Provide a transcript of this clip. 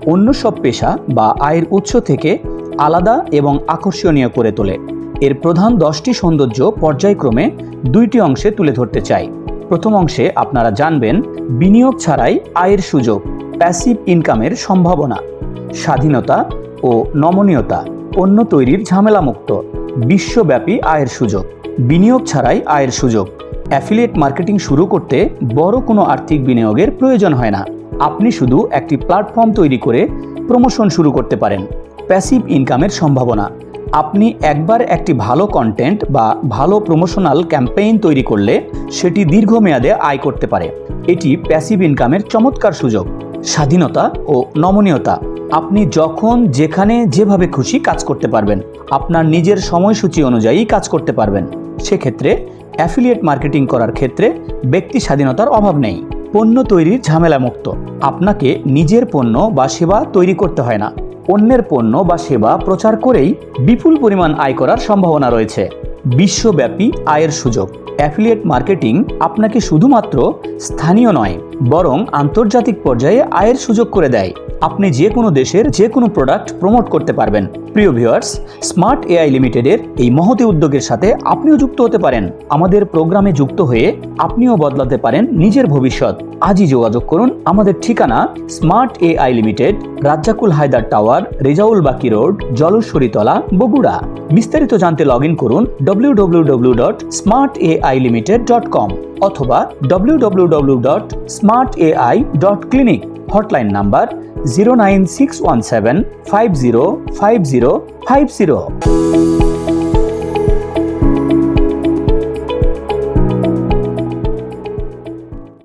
অন্য সব পেশা বা আয়ের উৎস থেকে আলাদা এবং আকর্ষণীয় করে তোলে। এর প্রধান 10টি সৌন্দর্য পর্যায়ক্রমে 2টি অংশে তুলে ধরতে চাই। প্রথম অংশে আপনারা জানবেন বিনিয়োগ ছাড়াই আয়ের সুযোগ, প্যাসিভ ইনকামের সম্ভাবনা, স্বাধীনতা ও নমনীয়তা, পণ্য তৈরির ঝামেলামুক্ত, বিশ্বব্যাপী আয়ের সুযোগ, বিনিয়োগ ছাড়াই আয়ের সুযোগ। অ্যাফিলিয়েট মার্কেটিং শুরু করতে বড় কোনো আর্থিক বিনিয়োগের প্রয়োজন হয় না। আপনি শুধু একটি প্ল্যাটফর্ম তৈরি করে প্রমোশন শুরু করতে পারেন। প্যাসিভ ইনকামের সম্ভাবনা। আপনি একবার একটি ভালো কন্টেন্ট বা ভালো প্রমোশনাল ক্যাম্পেইন তৈরি করলে সেটি দীর্ঘমেয়াদে আয় করতে পারে। এটি প্যাসিভ ইনকামের চমৎকার সুযোগ। স্বাধীনতা ও নমনীয়তা। আপনি যখন যেখানে যেভাবে খুশি কাজ করতে পারবেন, আপনার নিজের সময়সূচি অনুযায়ী কাজ করতে পারবেন। সেক্ষেত্রে অ্যাফিলিয়েট মার্কেটিং করার ক্ষেত্রে ব্যক্তি স্বাধীনতার অভাব নেই। পণ্য তৈরির ঝামেলামুক্ত। আপনাকে নিজের পণ্য বা সেবা তৈরি করতে হয় না। অন্যের পণ্য বা সেবা প্রচার করেই বিপুল পরিমাণ আয় করার সম্ভাবনা রয়েছে। বিশ্বব্যাপী আয়ের সুযোগ। অ্যাফিলিয়েট মার্কেটিং আপনাকে শুধুমাত্র স্থানীয় নয়, বরং আন্তর্জাতিক পর্যায়ে আয়ের সুযোগ করে দেয়। আপনি যে কোনো দেশের যে কোনো প্রোডাক্ট প্রমোট করতে পারবেন। প্রিয় ভিউয়ার্স, স্মার্ট এআই লিমিটেডের এই মহতী উদ্যোগের সাথে আপনিও যুক্ত হতে পারেন। আমাদের প্রোগ্রামে যুক্ত হয়ে আপনিও বদলাতে পারেন নিজের ভবিষ্যৎ। আজই যোগাযোগ করুন। আমাদের ঠিকানা smart AI limited, Razzakul Haider tower, Rezaul Baki road, জলশ্বরীতলা, Bogura. বিস্তারিত জানতে লগ ইন করুন www.smartailimited.com অথবা www.smartai.clinic। Hotline number 09617 505050।